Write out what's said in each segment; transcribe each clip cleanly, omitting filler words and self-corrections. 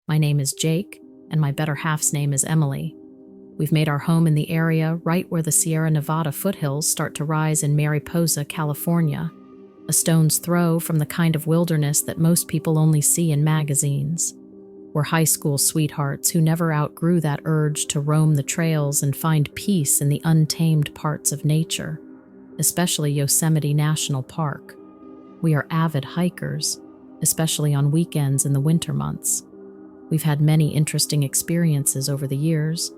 My name is Jake, and my better half's name is Emily. We've made our home in the area right where the Sierra Nevada foothills start to rise in Mariposa, California, a stone's throw from the kind of wilderness that most people only see in magazines. We're high school sweethearts who never outgrew that urge to roam the trails and find peace in the untamed parts of nature, especially Yosemite National Park. We are avid hikers, especially on weekends in the winter months. We've had many interesting experiences over the years,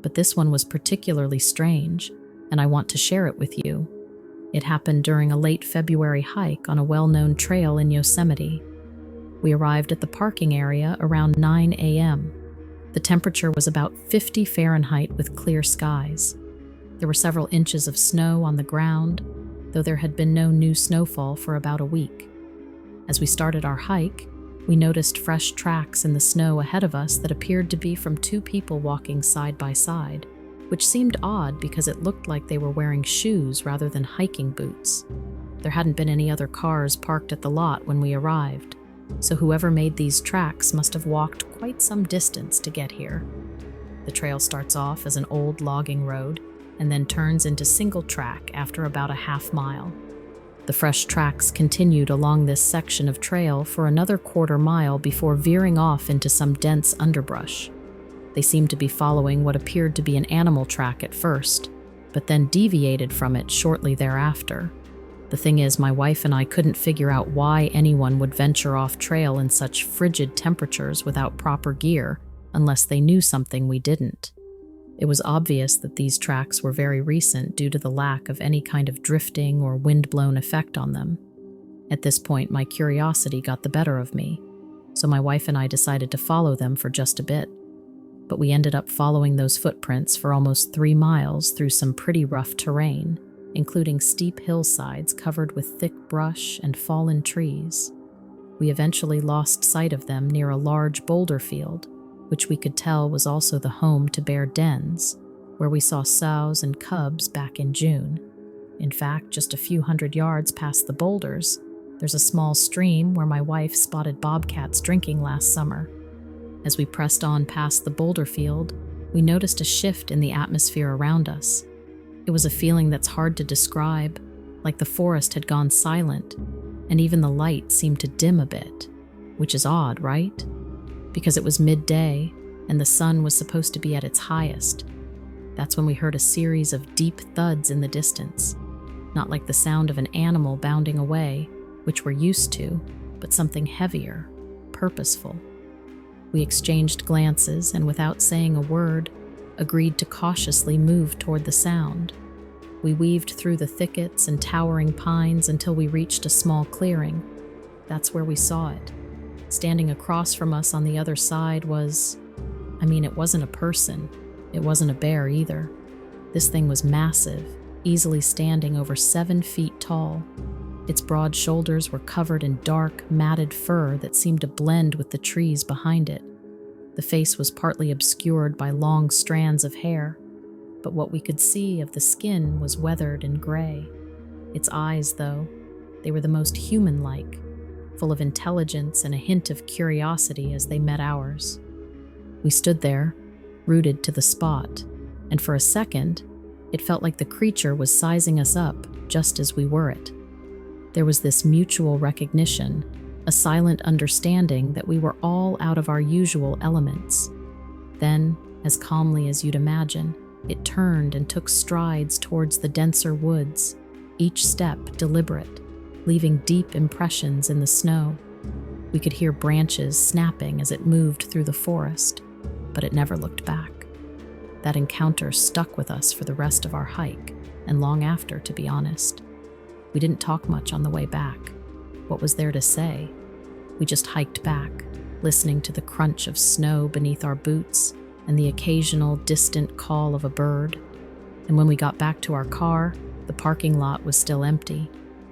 but this one was particularly strange, and I want to share it with you. It happened during a late February hike on a well-known trail in Yosemite. We arrived at the parking area around 9 a.m. The temperature was about 50 Fahrenheit with clear skies. There were several inches of snow on the ground, though there had been no new snowfall for about a week. As we started our hike, we noticed fresh tracks in the snow ahead of us that appeared to be from two people walking side by side, which seemed odd because it looked like they were wearing shoes rather than hiking boots. There hadn't been any other cars parked at the lot when we arrived, so whoever made these tracks must have walked quite some distance to get here. The trail starts off as an old logging road and then turns into single track after about a half mile. The fresh tracks continued along this section of trail for another quarter mile before veering off into some dense underbrush. They seemed to be following what appeared to be an animal track at first, but then deviated from it shortly thereafter. The thing is, my wife and I couldn't figure out why anyone would venture off trail in such frigid temperatures without proper gear, unless they knew something we didn't. It was obvious that these tracks were very recent due to the lack of any kind of drifting or wind-blown effect on them. At this point, my curiosity got the better of me, so my wife and I decided to follow them for just a bit. But we ended up following those footprints for almost 3 miles through some pretty rough terrain, including steep hillsides covered with thick brush and fallen trees. We eventually lost sight of them near a large boulder field, which we could tell was also the home to bear dens, where we saw sows and cubs back in June. In fact, just a few hundred yards past the boulders, there's a small stream where my wife spotted bobcats drinking last summer. As we pressed on past the boulder field, we noticed a shift in the atmosphere around us. It was a feeling that's hard to describe, like the forest had gone silent, and even the light seemed to dim a bit, which is odd, right? Because it was midday, and the sun was supposed to be at its highest. That's when we heard a series of deep thuds in the distance, not like the sound of an animal bounding away, which we're used to, but something heavier, purposeful. We exchanged glances and, without saying a word, agreed to cautiously move toward the sound. We weaved through the thickets and towering pines until we reached a small clearing. That's where we saw it. Standing across from us on the other side was... it wasn't a person. It wasn't a bear either. This thing was massive, easily standing over 7 feet tall. Its broad shoulders were covered in dark, matted fur that seemed to blend with the trees behind it. The face was partly obscured by long strands of hair, but what we could see of the skin was weathered and gray. Its eyes, though, they were the most human-like, full of intelligence and a hint of curiosity as they met ours. We stood there, rooted to the spot, and for a second, it felt like the creature was sizing us up just as we were it. There was this mutual recognition, a silent understanding that we were all out of our usual elements. Then, as calmly as you'd imagine, it turned and took strides towards the denser woods, each step deliberate, leaving deep impressions in the snow. We could hear branches snapping as it moved through the forest, but it never looked back. That encounter stuck with us for the rest of our hike, and long after, to be honest. We didn't talk much on the way back. What was there to say? We just hiked back, listening to the crunch of snow beneath our boots and the occasional distant call of a bird. And when we got back to our car, the parking lot was still empty.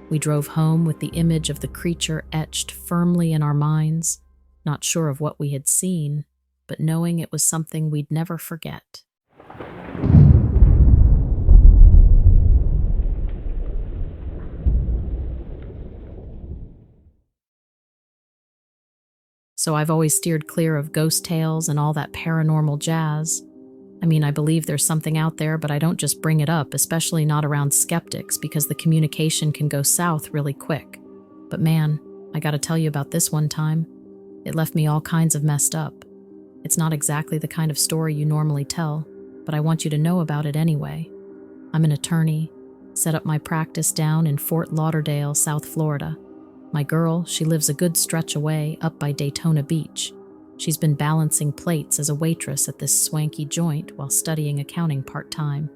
We drove home with the image of the creature etched firmly in our minds, not sure of what we had seen, but knowing it was something we'd never forget. so I've always steered clear of ghost tales and all that paranormal jazz. I mean, I believe there's something out there, but I don't just bring it up, especially not around skeptics, because the communication can go south really quick. But man, I gotta tell you about this one time. It left me all kinds of messed up. It's not exactly the kind of story you normally tell, but I want you to know about it anyway. I'm an attorney, set up my practice down in Fort Lauderdale, South Florida. My girl, she lives a good stretch away up by Daytona Beach. She's been balancing plates as a waitress at this swanky joint while studying accounting part-time.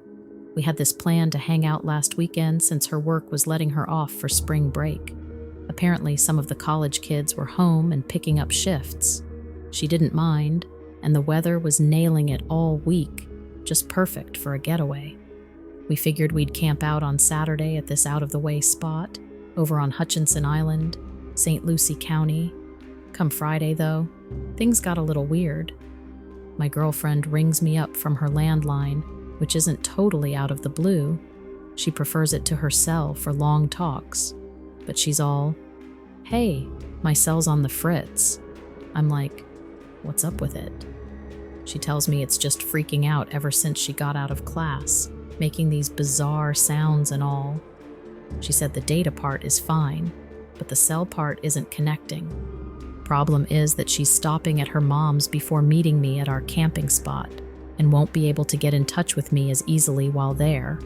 We had this plan to hang out last weekend since her work was letting her off for spring break. Apparently, some of the college kids were home and picking up shifts. She didn't mind, and the weather was nailing it all week, just perfect for a getaway. We figured we'd camp out on Saturday at this out-of-the-way spot over on Hutchinson Island, St. Lucie County. Come Friday, though, things got a little weird. My girlfriend rings me up from her landline, which isn't totally out of the blue. She prefers it to her cell for long talks. But she's all, "Hey, my cell's on the fritz." I'm like, "What's up with it?" She tells me it's just freaking out ever since she got out of class, making these bizarre sounds and all. She said the data part is fine, but the cell part isn't connecting. Problem is that she's stopping at her mom's before meeting me at our camping spot and won't be able to get in touch with me as easily while there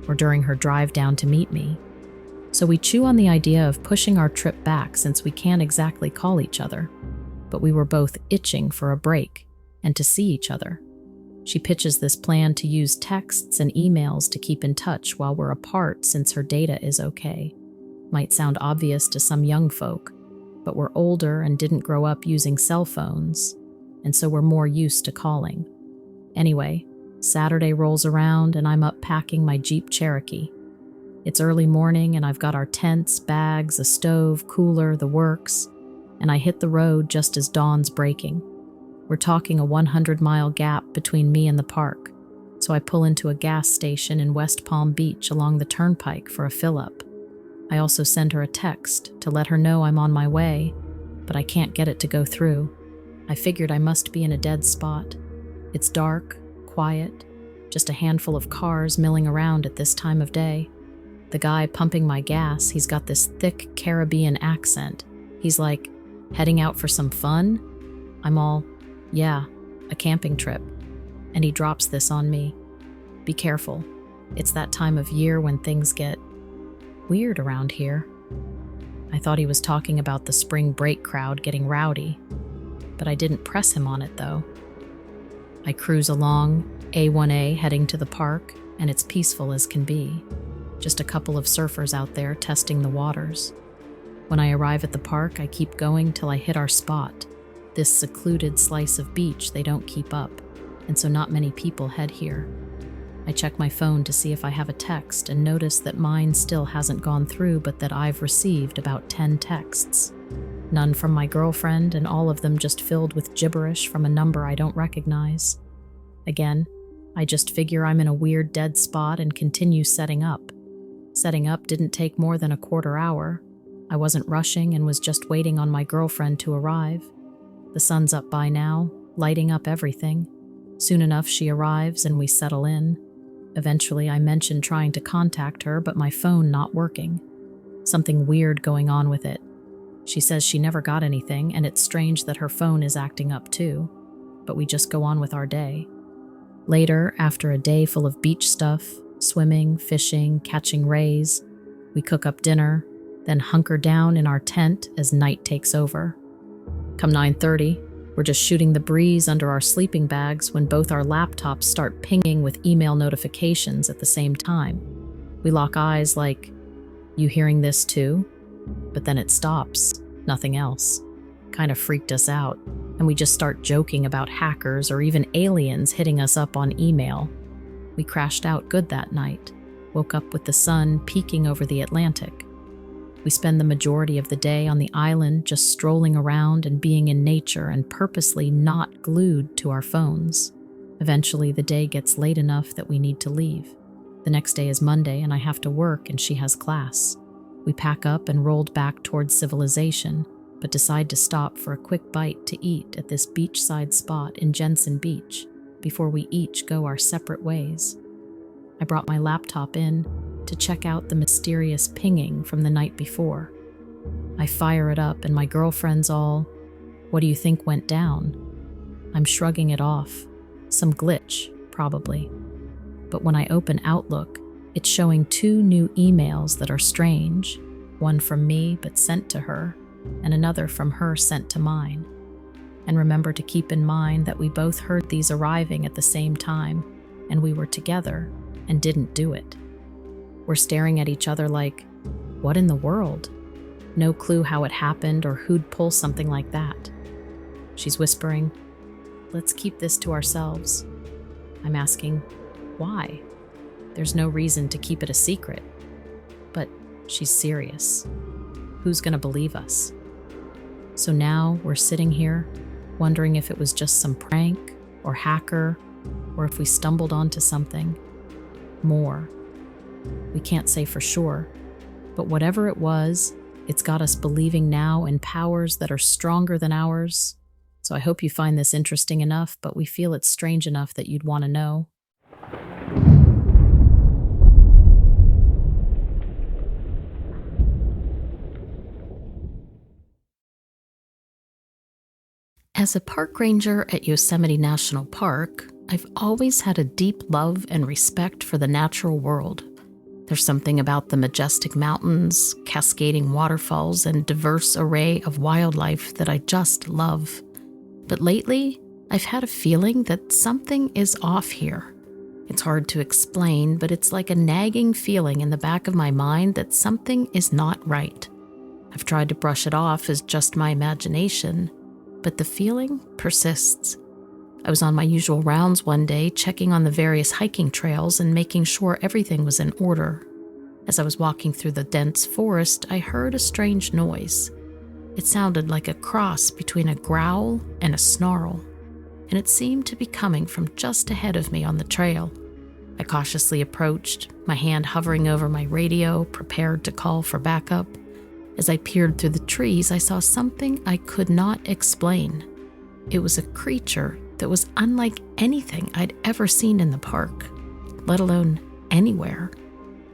or during her drive down to meet me. So we chew on the idea of pushing our trip back since we can't exactly call each other, but we were both itching for a break and to see each other. She pitches this plan to use texts and emails to keep in touch while we're apart since her data is okay. Might sound obvious to some young folk, but we're older and didn't grow up using cell phones, and so we're more used to calling. Anyway, Saturday rolls around and I'm up packing my Jeep Cherokee. It's early morning and I've got our tents, bags, a stove, cooler, the works, and I hit the road just as dawn's breaking. We're talking a 100-mile gap between me and the park, so I pull into a gas station in West Palm Beach along the turnpike for a fill-up. I also send her a text to let her know I'm on my way, but I can't get it to go through. I figured I must be in a dead spot. It's dark, quiet, just a handful of cars milling around at this time of day. The guy pumping my gas, he's got this thick Caribbean accent. He's like, "Heading out for some fun?" I'm all, "Yeah, a camping trip." And he drops this on me. "Be careful. It's that time of year when things get weird around here." I thought he was talking about the spring break crowd getting rowdy, but I didn't press him on it though. I cruise along A1A heading to the park, and it's peaceful as can be. Just a couple of surfers out there testing the waters. When I arrive at the park, I keep going till I hit our spot. This secluded slice of beach they don't keep up, and so not many people head here. I check my phone to see if I have a text and notice that mine still hasn't gone through, but that I've received about 10 texts. None from my girlfriend, and all of them just filled with gibberish from a number I don't recognize. Again, I just figure I'm in a weird dead spot and continue setting up. Setting up didn't take more than a quarter hour. I wasn't rushing and was just waiting on my girlfriend to arrive. The sun's up by now, lighting up everything. Soon enough, she arrives and we settle in. Eventually, I mentioned trying to contact her, but my phone not working. Something weird going on with it. She says she never got anything, and it's strange that her phone is acting up too. But we just go on with our day. Later, after a day full of beach stuff, swimming, fishing, catching rays, we cook up dinner, then hunker down in our tent as night takes over. Come 9:30, we're just shooting the breeze under our sleeping bags when both our laptops start pinging with email notifications at the same time. We lock eyes like, "You hearing this too?" But then it stops, nothing else. Kind of freaked us out, and we just start joking about hackers or even aliens hitting us up on email. We crashed out good that night, woke up with the sun peeking over the Atlantic. We spend the majority of the day on the island just strolling around and being in nature and purposely not glued to our phones. Eventually, the day gets late enough that we need to leave. The next day is Monday and I have to work and she has class. We pack up and rolled back towards civilization, but decide to stop for a quick bite to eat at this beachside spot in Jensen Beach before we each go our separate ways. I brought my laptop in to check out the mysterious pinging from the night before. I fire it up and my girlfriend's all, "What do you think went down?" I'm shrugging it off. Some glitch, probably. But when I open Outlook, it's showing 2 new emails that are strange, one from me but sent to her, and another from her sent to mine. And remember to keep in mind that we both heard these arriving at the same time, and we were together and didn't do it. We're staring at each other like, what in the world? No clue how it happened or who'd pull something like that. She's whispering, "Let's keep this to ourselves." I'm asking, why? There's no reason to keep it a secret. But she's serious. Who's gonna believe us? So now we're sitting here, wondering if it was just some prank or hacker, or if we stumbled onto something more. We can't say for sure, but whatever it was, it's got us believing now in powers that are stronger than ours. So I hope you find this interesting enough, but we feel it's strange enough that you'd want to know. As a park ranger at Yosemite National Park, I've always had a deep love and respect for the natural world. There's something about the majestic mountains, cascading waterfalls, and diverse array of wildlife that I just love. But lately, I've had a feeling that something is off here. It's hard to explain, but it's like a nagging feeling in the back of my mind that something is not right. I've tried to brush it off as just my imagination, but the feeling persists. I was on my usual rounds one day, checking on the various hiking trails and making sure everything was in order. As I was walking through the dense forest, I heard a strange noise. It sounded like a cross between a growl and a snarl, and it seemed to be coming from just ahead of me on the trail. I cautiously approached, my hand hovering over my radio, prepared to call for backup. As I peered through the trees, I saw something I could not explain. It was a creature that was unlike anything I'd ever seen in the park, let alone anywhere.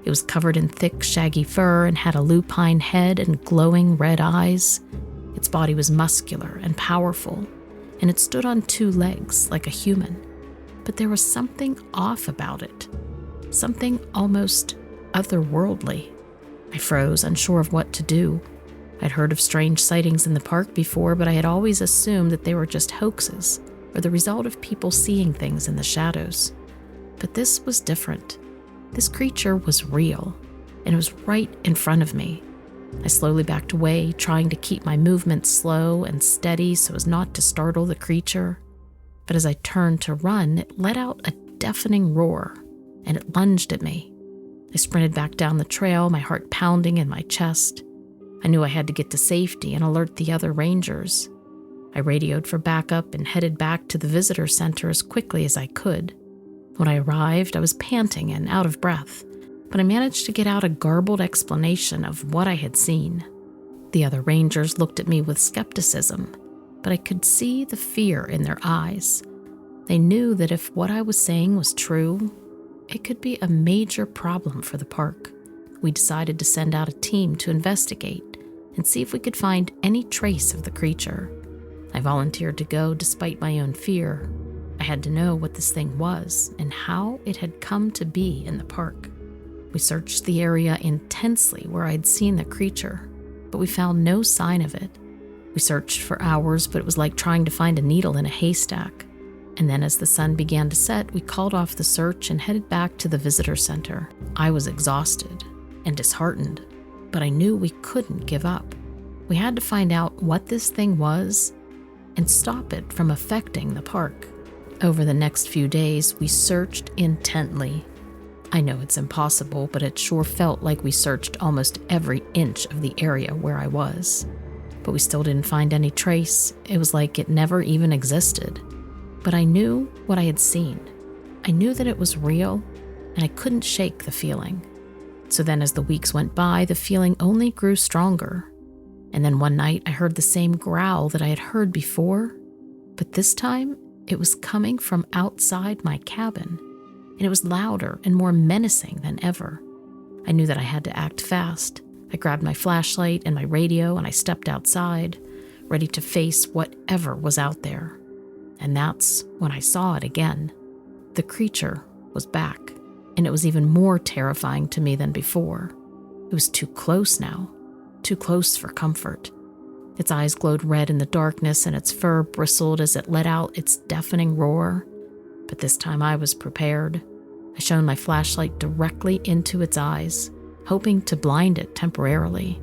It was covered in thick, shaggy fur and had a lupine head and glowing red eyes. Its body was muscular and powerful, and it stood on 2 legs like a human. But there was something off about it, something almost otherworldly. I froze, unsure of what to do. I'd heard of strange sightings in the park before, but I had always assumed that they were just hoaxes, or the result of people seeing things in the shadows. But this was different. This creature was real, and it was right in front of me. I slowly backed away, trying to keep my movements slow and steady so as not to startle the creature. But as I turned to run, it let out a deafening roar, and it lunged at me. I sprinted back down the trail, my heart pounding in my chest. I knew I had to get to safety and alert the other rangers. I radioed for backup and headed back to the visitor center as quickly as I could. When I arrived, I was panting and out of breath, but I managed to get out a garbled explanation of what I had seen. The other rangers looked at me with skepticism, but I could see the fear in their eyes. They knew that if what I was saying was true, it could be a major problem for the park. We decided to send out a team to investigate and see if we could find any trace of the creature. I volunteered to go despite my own fear. I had to know what this thing was and how it had come to be in the park. We searched the area intensely where I'd seen the creature, but we found no sign of it. We searched for hours, but it was like trying to find a needle in a haystack. And then as the sun began to set, we called off the search and headed back to the visitor center. I was exhausted and disheartened, but I knew we couldn't give up. We had to find out what this thing was and stop it from affecting the park. Over the next few days, we searched intently. I know it's impossible, but it sure felt like we searched almost every inch of the area where I was. But we still didn't find any trace. It was like it never even existed. But I knew what I had seen. I knew that it was real, and I couldn't shake the feeling. So then as the weeks went by, the feeling only grew stronger. And then one night I heard the same growl that I had heard before, but this time it was coming from outside my cabin, and it was louder and more menacing than ever. I knew that I had to act fast. I grabbed my flashlight and my radio and I stepped outside, ready to face whatever was out there. And that's when I saw it again. The creature was back, and it was even more terrifying to me than before. It was too close now, too close for comfort. Its eyes glowed red in the darkness and its fur bristled as it let out its deafening roar. But this time I was prepared. I shone my flashlight directly into its eyes, hoping to blind it temporarily.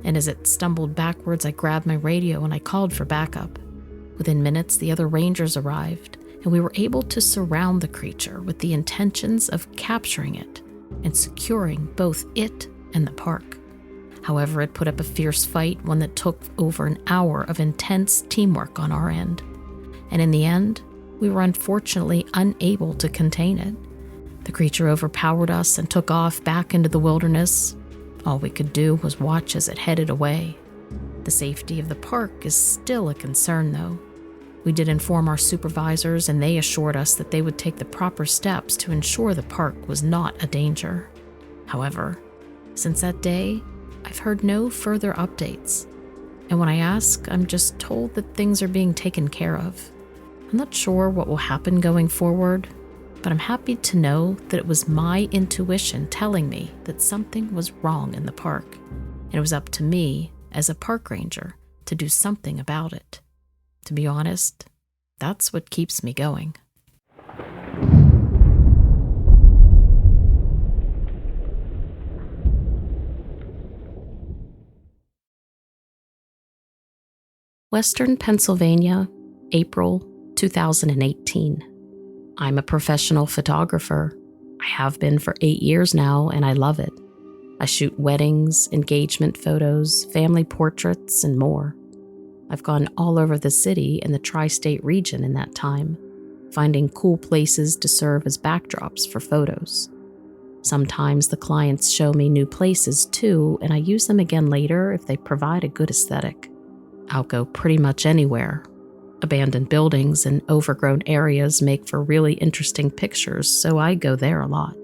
And as it stumbled backwards, I grabbed my radio and I called for backup. Within minutes, the other rangers arrived, and we were able to surround the creature with the intentions of capturing it and securing both it and the park. However, it put up a fierce fight, one that took over an hour of intense teamwork on our end. And in the end, we were unfortunately unable to contain it. The creature overpowered us and took off back into the wilderness. All we could do was watch as it headed away. The safety of the park is still a concern, though. We did inform our supervisors, and they assured us that they would take the proper steps to ensure the park was not a danger. However, since that day, I've heard no further updates. And when I ask, I'm just told that things are being taken care of. I'm not sure what will happen going forward, but I'm happy to know that it was my intuition telling me that something was wrong in the park, and it was up to me as a park ranger to do something about it. To be honest, that's what keeps me going. Western Pennsylvania, April 2018. I'm a professional photographer. I have been for 8 years now, and I love it. I shoot weddings, engagement photos, family portraits, and more. I've gone all over the city and the tri-state region in that time, finding cool places to serve as backdrops for photos. Sometimes the clients show me new places too, and I use them again later if they provide a good aesthetic. I'll go pretty much anywhere. Abandoned buildings and overgrown areas make for really interesting pictures, so I go there a lot,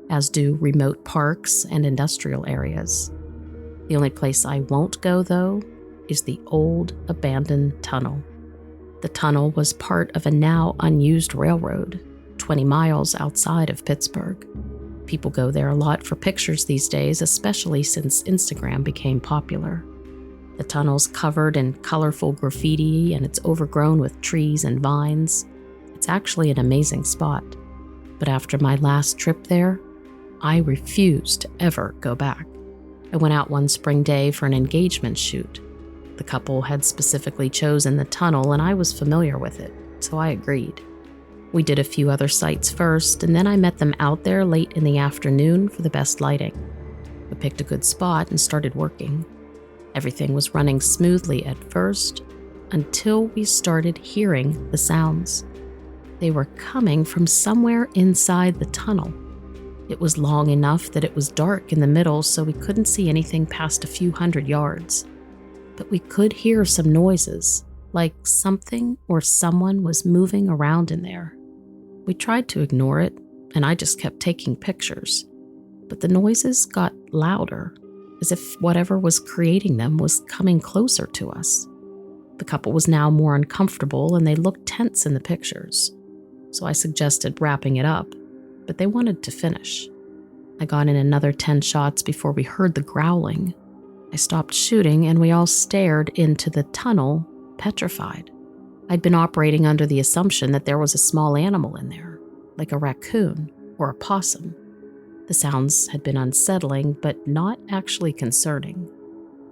as do remote parks and industrial areas. The only place I won't go, though, is the old abandoned tunnel. The tunnel was part of a now unused railroad, 20 miles outside of Pittsburgh. People go there a lot for pictures these days, especially since Instagram became popular. The tunnel's covered in colorful graffiti and it's overgrown with trees and vines. It's actually an amazing spot. But after my last trip there, I refused to ever go back. I went out one spring day for an engagement shoot. The couple had specifically chosen the tunnel, and I was familiar with it, so I agreed. We did a few other sites first, and then I met them out there late in the afternoon for the best lighting. We picked a good spot and started working. Everything was running smoothly at first, until we started hearing the sounds. They were coming from somewhere inside the tunnel. It was long enough that it was dark in the middle, so we couldn't see anything past a few hundred yards. But we could hear some noises, like something or someone was moving around in there. We tried to ignore it, and I just kept taking pictures. But the noises got louder, as if whatever was creating them was coming closer to us. The couple was now more uncomfortable, and they looked tense in the pictures. So I suggested wrapping it up, but they wanted to finish. I got in another 10 shots before we heard the growling. I stopped shooting, and we all stared into the tunnel, petrified. I'd been operating under the assumption that there was a small animal in there, like a raccoon or a possum. The sounds had been unsettling, but not actually concerning.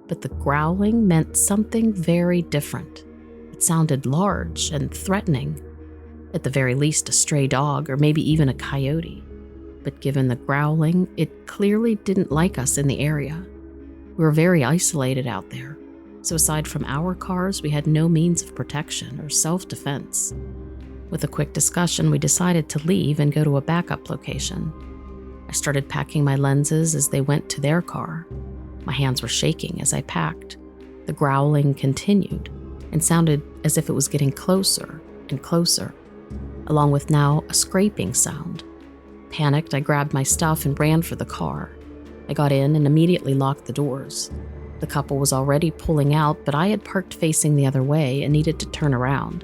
But the growling meant something very different. It sounded large and threatening. At the very least, a stray dog or maybe even a coyote. But given the growling, it clearly didn't like us in the area. We were very isolated out there, so aside from our cars, we had no means of protection or self-defense. With a quick discussion, we decided to leave and go to a backup location. I started packing my lenses as they went to their car. My hands were shaking as I packed. The growling continued and sounded as if it was getting closer and closer, along with now a scraping sound. Panicked, I grabbed my stuff and ran for the car. I got in and immediately locked the doors. The couple was already pulling out, but I had parked facing the other way and needed to turn around.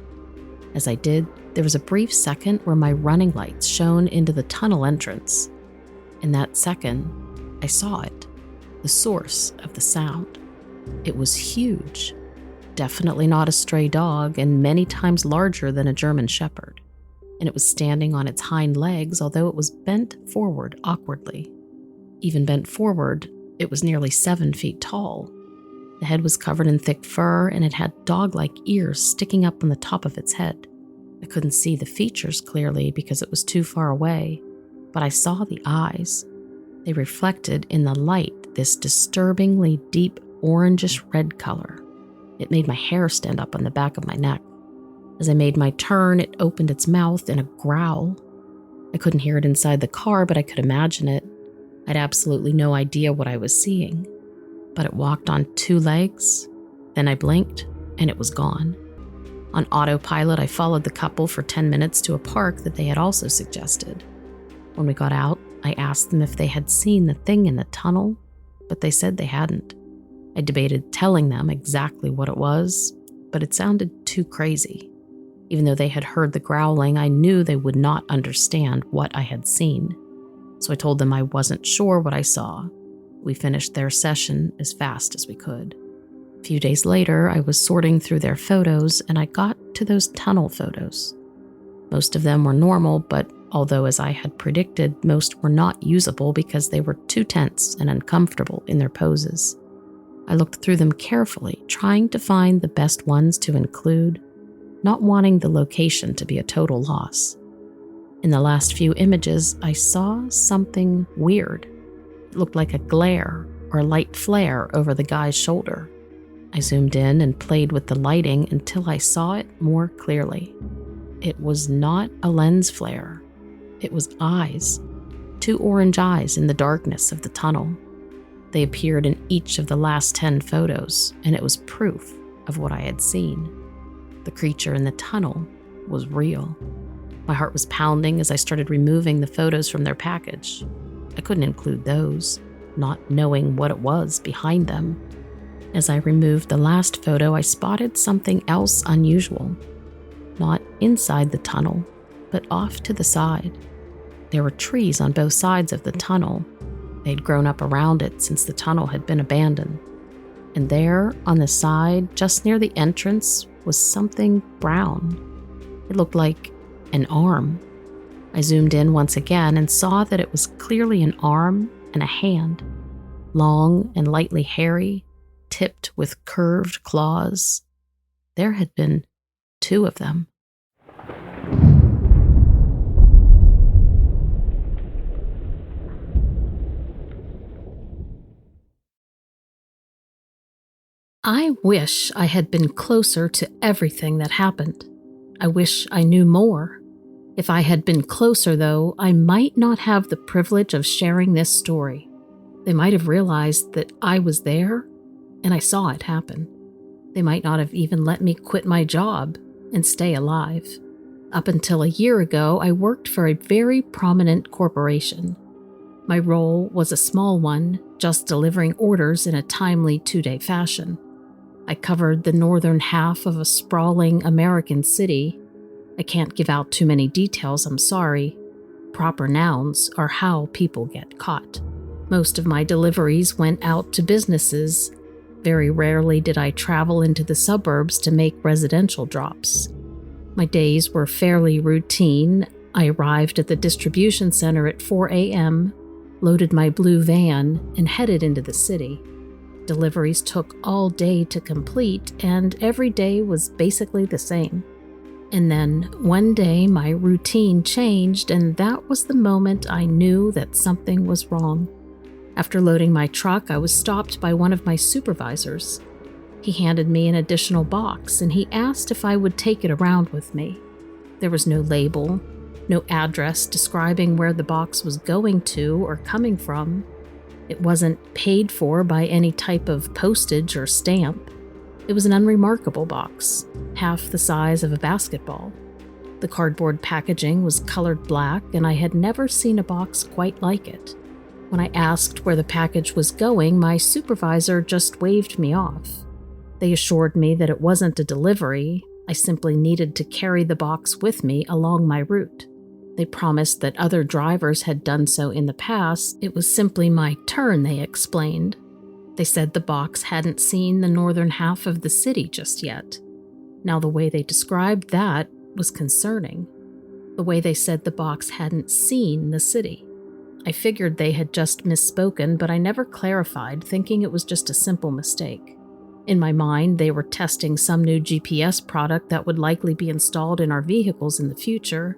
As I did, there was a brief second where my running lights shone into the tunnel entrance. In that second, I saw it, the source of the sound. It was huge, definitely not a stray dog, and many times larger than a German shepherd. And it was standing on its hind legs, although it was bent forward awkwardly. Even bent forward, it was nearly 7 feet tall. The head was covered in thick fur, and it had dog-like ears sticking up on the top of its head. I couldn't see the features clearly because it was too far away, but I saw the eyes. They reflected in the light this disturbingly deep orangish-red color. It made my hair stand up on the back of my neck. As I made my turn, it opened its mouth in a growl. I couldn't hear it inside the car, but I could imagine it. I had absolutely no idea what I was seeing. But it walked on 2 legs, then I blinked, and it was gone. On autopilot, I followed the couple for 10 minutes to a park that they had also suggested. When we got out, I asked them if they had seen the thing in the tunnel, but they said they hadn't. I debated telling them exactly what it was, but it sounded too crazy. Even though they had heard the growling, I knew they would not understand what I had seen. So I told them I wasn't sure what I saw. We finished their session as fast as we could. A few days later, I was sorting through their photos and I got to those tunnel photos. Most of them were normal, but although as I had predicted, most were not usable because they were too tense and uncomfortable in their poses. I looked through them carefully, trying to find the best ones to include, not wanting the location to be a total loss. In the last few images, I saw something weird. It looked like a glare or light flare over the guy's shoulder. I zoomed in and played with the lighting until I saw it more clearly. It was not a lens flare. It was eyes. 2 orange eyes in the darkness of the tunnel. They appeared in each of the last 10 photos, and it was proof of what I had seen. The creature in the tunnel was real. My heart was pounding as I started removing the photos from their package. I couldn't include those, not knowing what it was behind them. As I removed the last photo, I spotted something else unusual. Not inside the tunnel, but off to the side. There were trees on both sides of the tunnel. They'd grown up around it since the tunnel had been abandoned. And there, on the side, just near the entrance, was something brown. It looked like an arm. I zoomed in once again and saw that it was clearly an arm and a hand, long and lightly hairy, tipped with curved claws. There had been 2 of them. I wish I had been closer to everything that happened. I wish I knew more. If I had been closer, though, I might not have the privilege of sharing this story. They might have realized that I was there, and I saw it happen. They might not have even let me quit my job and stay alive. Up until a year ago, I worked for a very prominent corporation. My role was a small one, just delivering orders in a timely 2-day fashion. I covered the northern half of a sprawling American city. I can't give out too many details, I'm sorry. Proper nouns are how people get caught. Most of my deliveries went out to businesses. Very rarely did I travel into the suburbs to make residential drops. My days were fairly routine. I arrived at the distribution center at 4 a.m., loaded my blue van, and headed into the city. Deliveries took all day to complete, and every day was basically the same. And then one day my routine changed, and that was the moment I knew that something was wrong. After loading my truck, I was stopped by one of my supervisors. He handed me an additional box, and he asked if I would take it around with me. There was no label, no address describing where the box was going to or coming from. It wasn't paid for by any type of postage or stamp. It was an unremarkable box, half the size of a basketball. The cardboard packaging was colored black, and I had never seen a box quite like it. When I asked where the package was going, my supervisor just waved me off. They assured me that it wasn't a delivery. I simply needed to carry the box with me along my route. They promised that other drivers had done so in the past. It was simply my turn, they explained. They said the box hadn't seen the northern half of the city just yet. Now, the way they described that was concerning. The way they said the box hadn't seen the city. I figured they had just misspoken, but I never clarified, thinking it was just a simple mistake. In my mind, they were testing some new GPS product that would likely be installed in our vehicles in the future,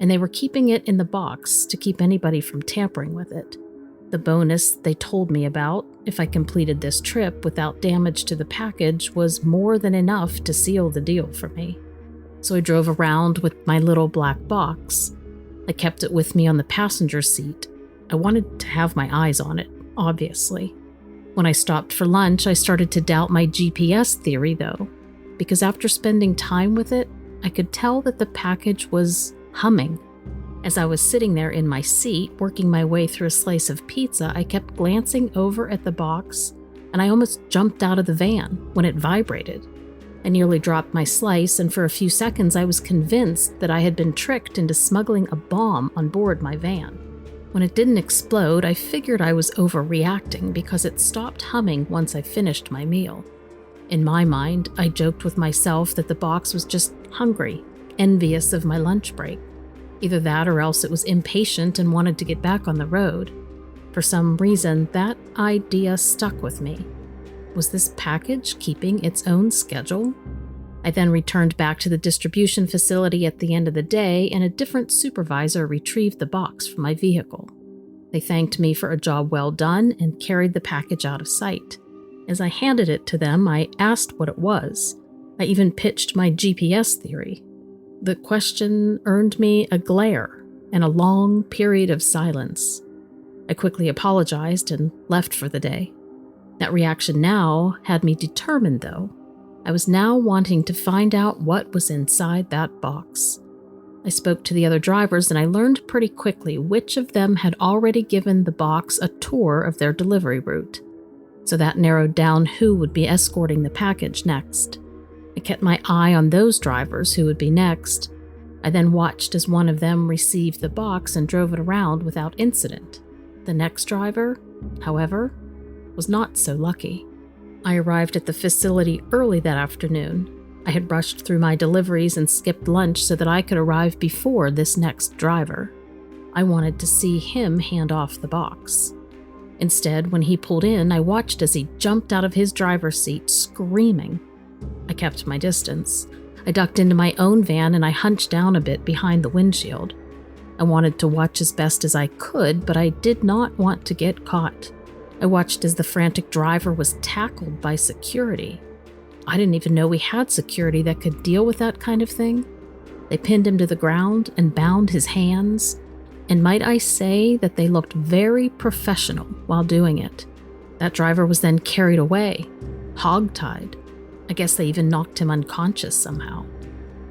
and they were keeping it in the box to keep anybody from tampering with it. The bonus they told me about, if I completed this trip without damage to the package, was more than enough to seal the deal for me. So I drove around with my little black box. I kept it with me on the passenger seat. I wanted to have my eyes on it, obviously. When I stopped for lunch, I started to doubt my GPS theory, though, because after spending time with it, I could tell that the package was humming. As I was sitting there in my seat, working my way through a slice of pizza, I kept glancing over at the box, and I almost jumped out of the van when it vibrated. I nearly dropped my slice, and for a few seconds I was convinced that I had been tricked into smuggling a bomb on board my van. When it didn't explode, I figured I was overreacting because it stopped humming once I finished my meal. In my mind, I joked with myself that the box was just hungry, envious of my lunch break. Either that or else it was impatient and wanted to get back on the road. For some reason, that idea stuck with me. Was this package keeping its own schedule? I then returned back to the distribution facility at the end of the day, and a different supervisor retrieved the box from my vehicle. They thanked me for a job well done and carried the package out of sight. As I handed it to them, I asked what it was. I even pitched my GPS theory. The question earned me a glare and a long period of silence. I quickly apologized and left for the day. That reaction now had me determined, though. I was now wanting to find out what was inside that box. I spoke to the other drivers, and I learned pretty quickly which of them had already given the box a tour of their delivery route. So that narrowed down who would be escorting the package next. I kept my eye on those drivers who would be next. I then watched as one of them received the box and drove it around without incident. The next driver, however, was not so lucky. I arrived at the facility early that afternoon. I had rushed through my deliveries and skipped lunch so that I could arrive before this next driver. I wanted to see him hand off the box. Instead, when he pulled in, I watched as he jumped out of his driver's seat, screaming. I kept my distance. I ducked into my own van and I hunched down a bit behind the windshield. I wanted to watch as best as I could, but I did not want to get caught. I watched as the frantic driver was tackled by security. I didn't even know we had security that could deal with that kind of thing. They pinned him to the ground and bound his hands, and might I say that they looked very professional while doing it. That driver was then carried away, hogtied. I guess they even knocked him unconscious somehow.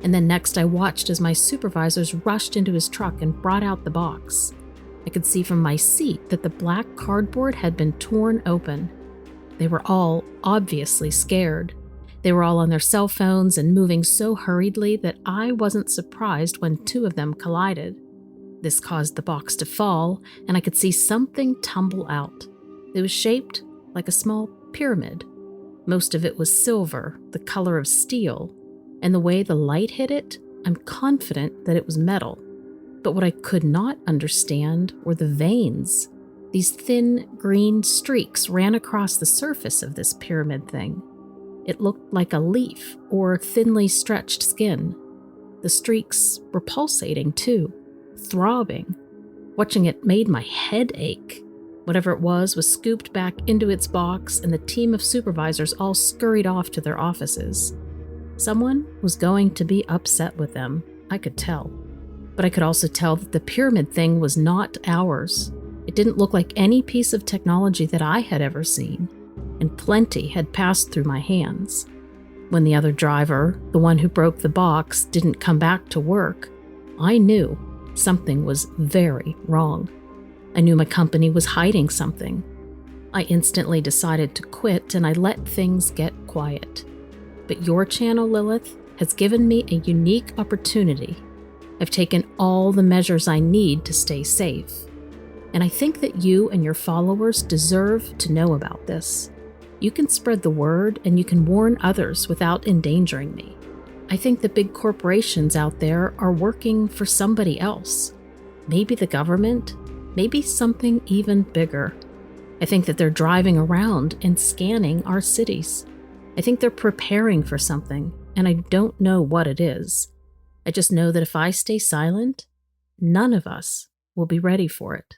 And then next I watched as my supervisors rushed into his truck and brought out the box. I could see from my seat that the black cardboard had been torn open. They were all obviously scared. They were all on their cell phones and moving so hurriedly that I wasn't surprised when two of them collided. This caused the box to fall, and I could see something tumble out. It was shaped like a small pyramid. Most of it was silver, the color of steel, and the way the light hit it, I'm confident that it was metal. But what I could not understand were the veins. These thin green streaks ran across the surface of this pyramid thing. It looked like a leaf or thinly stretched skin. The streaks were pulsating too, throbbing. Watching it made my head ache. Whatever it was scooped back into its box, and the team of supervisors all scurried off to their offices. Someone was going to be upset with them, I could tell. But I could also tell that the pyramid thing was not ours. It didn't look like any piece of technology that I had ever seen, and plenty had passed through my hands. When the other driver, the one who broke the box, didn't come back to work, I knew something was very wrong. I knew my company was hiding something. I instantly decided to quit, and I let things get quiet. But your channel, Lilith, has given me a unique opportunity. I've taken all the measures I need to stay safe. And I think that you and your followers deserve to know about this. You can spread the word and you can warn others without endangering me. I think the big corporations out there are working for somebody else. Maybe the government, maybe something even bigger. I think that they're driving around and scanning our cities. I think they're preparing for something, and I don't know what it is. I just know that if I stay silent, none of us will be ready for it.